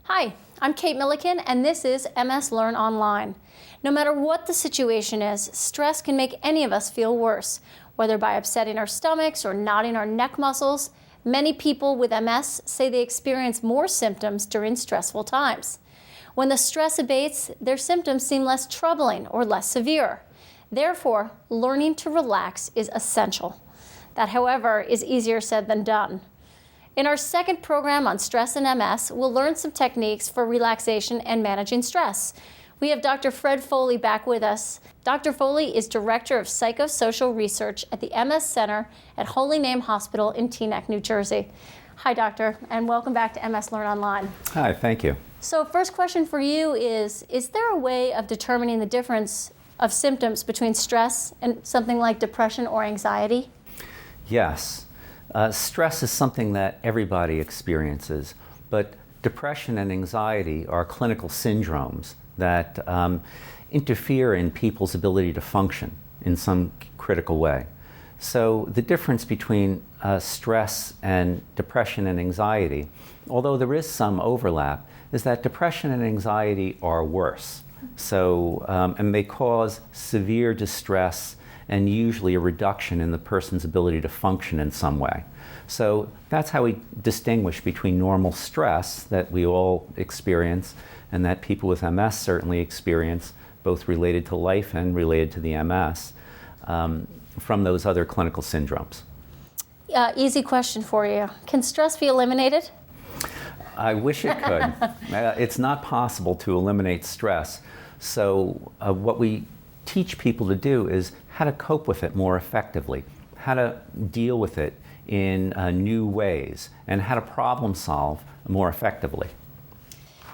Hi, I'm Kate Milliken, and this is MS Learn Online. No matter what the situation is, stress can make any of us feel worse, whether by upsetting our stomachs or knotting our neck muscles. Many people with MS say they experience more symptoms during stressful times. When the stress abates, their symptoms seem less troubling or less severe. Therefore, learning to relax is essential. That, however, is easier said than done. In our second program on stress and MS, we'll learn some techniques for relaxation and managing stress. We have Dr. Fred Foley back with us. Dr. Foley is Director of Psychosocial Research at the MS Center at Holy Name Hospital in Teaneck, New Jersey. Hi, Doctor, and welcome back to MS Learn Online. Hi, thank you. So first question for you is there a way of determining the difference of symptoms between stress and something like depression or anxiety? Yes. Stress is something that everybody experiences, but depression and anxiety are clinical syndromes that interfere in people's ability to function in some critical way. So the difference between stress and depression and anxiety, although there is some overlap, is that depression and anxiety are worse. So, and they cause severe distress and usually a reduction in the person's ability to function in some way. So that's how we distinguish between normal stress that we all experience and that people with MS certainly experience, both related to life and related to the MS, from those other clinical syndromes. Easy question for you. Can stress be eliminated? I wish it could. It's not possible to eliminate stress. So what we teach people to do is how to cope with it more effectively, how to deal with it in new ways, and how to problem solve more effectively.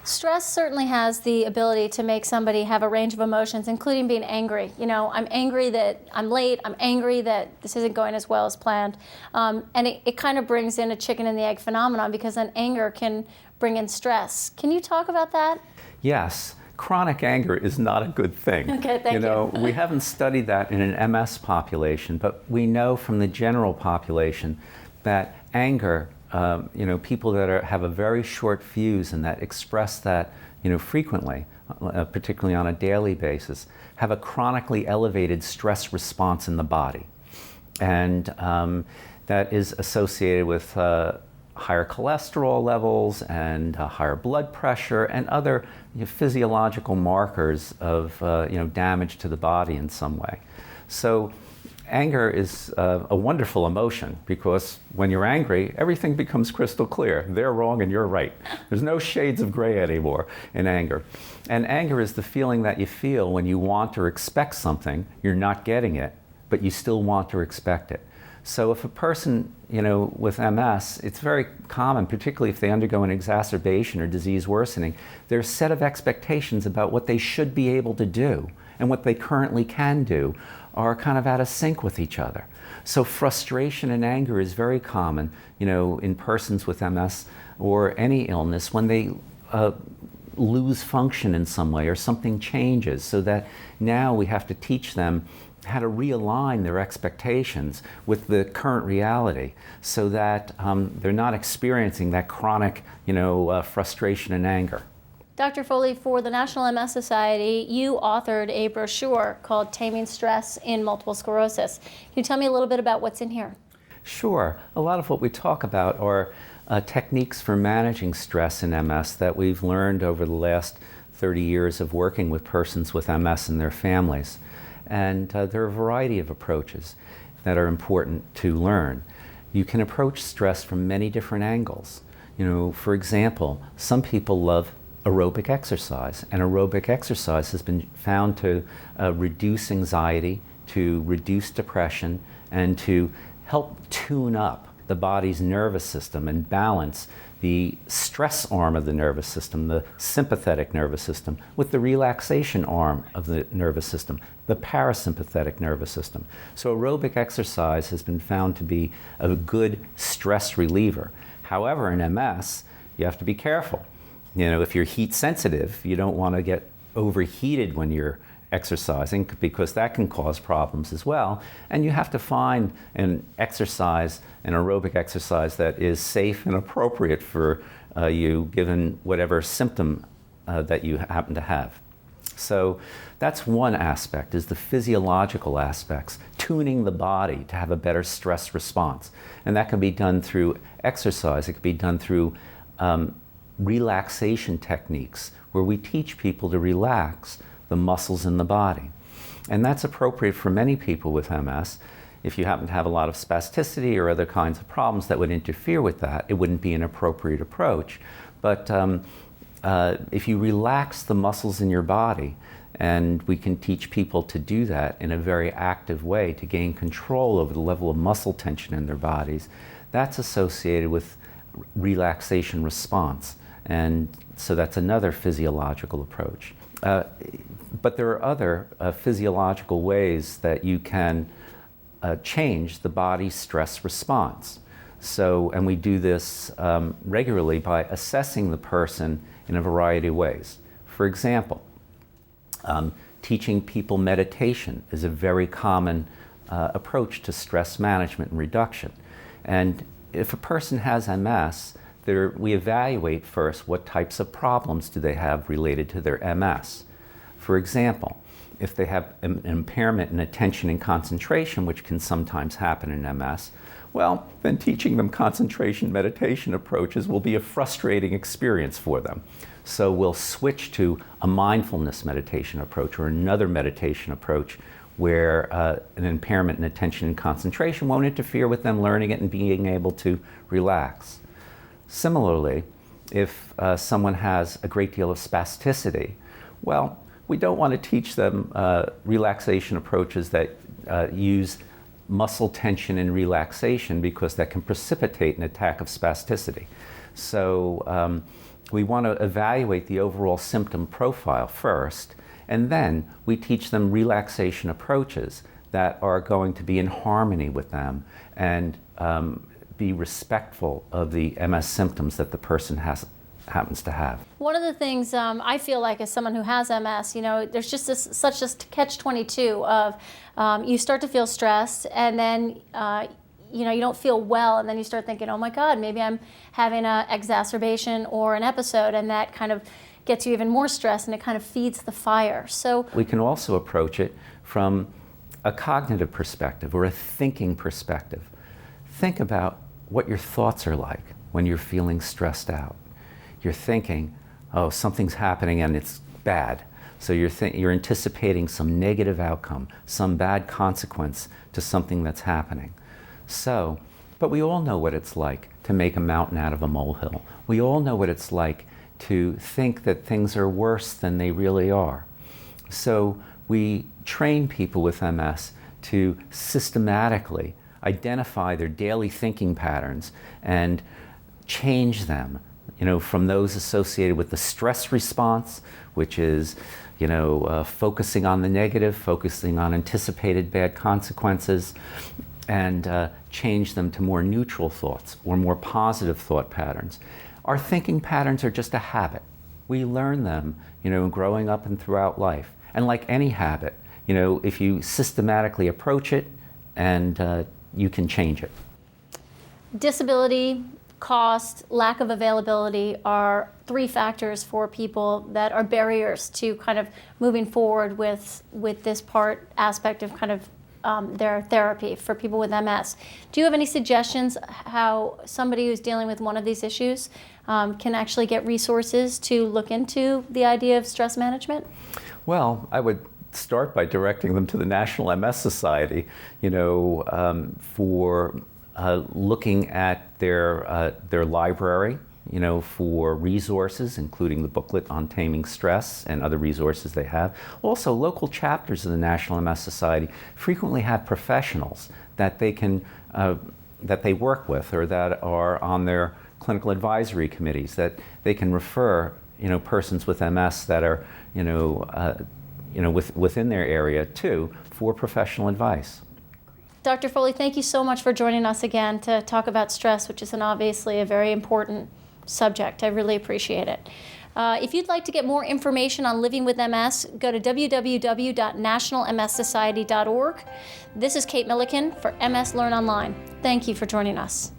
Stress certainly has the ability to make somebody have a range of emotions, including being angry. You know, I'm angry that I'm late, I'm angry that this isn't going as well as planned. And it kind of brings in a chicken and the egg phenomenon, because then anger can bring in stress. Can you talk about that? Yes. Chronic anger is not a good thing. Okay, thank you. We haven't studied that in an MS population, but we know from the general population that anger, people that have a very short fuse and that express that, frequently, particularly on a daily basis, have a chronically elevated stress response in the body. And that is associated with higher cholesterol levels and higher blood pressure and other physiological markers of damage to the body in some way. So anger is a wonderful emotion, because when you're angry, everything becomes crystal clear. They're wrong and you're right. There's no shades of gray anymore in anger. And anger is the feeling that you feel when you want or expect something, you're not getting it, but you still want or expect it. So if a person, with MS, it's very common, particularly if they undergo an exacerbation or disease worsening, their set of expectations about what they should be able to do and what they currently can do are kind of out of sync with each other. So frustration and anger is very common, in persons with MS or any illness when they lose function in some way or something changes, so that now we have to teach them how to realign their expectations with the current reality, so that they're not experiencing that chronic, frustration and anger. Dr. Foley, for the National MS Society, you authored a brochure called Taming Stress in Multiple Sclerosis. Can you tell me a little bit about what's in here? Sure. A lot of what we talk about are techniques for managing stress in MS that we've learned over the last 30 years of working with persons with MS and their families. And there are a variety of approaches that are important to learn. You can approach stress from many different angles. For example, some people love aerobic exercise, and aerobic exercise has been found to reduce anxiety, to reduce depression, and to help tune up the body's nervous system and balance the stress arm of the nervous system, the sympathetic nervous system, with the relaxation arm of the nervous system, the parasympathetic nervous system. So aerobic exercise has been found to be a good stress reliever. However, in MS, you have to be careful. If you're heat sensitive, you don't want to get overheated when you're exercising, because that can cause problems as well. And you have to find an exercise, an aerobic exercise that is safe and appropriate for you, given whatever symptom that you happen to have. So that's one aspect, is the physiological aspects, tuning the body to have a better stress response. And that can be done through exercise. It can be done through relaxation techniques, where we teach people to relax the muscles in the body. And that's appropriate for many people with MS. If you happen to have a lot of spasticity or other kinds of problems that would interfere with that, it wouldn't be an appropriate approach. But if you relax the muscles in your body, and we can teach people to do that in a very active way to gain control over the level of muscle tension in their bodies, that's associated with relaxation response. And so that's another physiological approach. But there are other physiological ways that you can change the body's stress response. So, and we do this regularly by assessing the person in a variety of ways. For example, teaching people meditation is a very common approach to stress management and reduction. And if a person has MS, we evaluate first what types of problems do they have related to their MS. For example, if they have an impairment in attention and concentration, which can sometimes happen in MS, well, then teaching them concentration meditation approaches will be a frustrating experience for them. So we'll switch to a mindfulness meditation approach or another meditation approach where an impairment in attention and concentration won't interfere with them learning it and being able to relax. Similarly, if someone has a great deal of spasticity, well, we don't want to teach them relaxation approaches that use muscle tension and relaxation, because that can precipitate an attack of spasticity. So we want to evaluate the overall symptom profile first, and then we teach them relaxation approaches that are going to be in harmony with them and be respectful of the MS symptoms that the person happens to have. One of the things I feel like as someone who has MS, there's just such a catch-22 of you start to feel stressed, and then you don't feel well, and then you start thinking, oh my God, maybe I'm having an exacerbation or an episode, and that kind of gets you even more stressed, and it kind of feeds the fire. So we can also approach it from a cognitive perspective or a thinking perspective. Think about what your thoughts are like when you're feeling stressed out. You're thinking, oh, something's happening and it's bad. So you're anticipating some negative outcome, some bad consequence to something that's happening. So, but we all know what it's like to make a mountain out of a molehill. We all know what it's like to think that things are worse than they really are. So we train people with MS to systematically identify their daily thinking patterns and change them, from those associated with the stress response, which is, focusing on the negative, focusing on anticipated bad consequences, and change them to more neutral thoughts or more positive thought patterns. Our thinking patterns are just a habit. We learn them, growing up and throughout life. And like any habit, if you systematically approach it, and you can change it. Disability, cost, lack of availability are three factors for people that are barriers to kind of moving forward with this aspect of kind of their therapy for people with MS. Do you have any suggestions how somebody who's dealing with one of these issues can actually get resources to look into the idea of stress management? Well, I would start by directing them to the National MS Society, for looking at their library, for resources, including the booklet on taming stress and other resources they have. Also, local chapters of the National MS Society frequently have professionals that they can that they work with, or that are on their clinical advisory committees, that they can refer persons with MS that are within their area to for professional advice. Dr. Foley, thank you so much for joining us again to talk about stress, which is obviously a very important subject. I really appreciate it. If you'd like to get more information on living with MS, go to www.nationalmssociety.org. This is Kate Milliken for MS Learn Online. Thank you for joining us.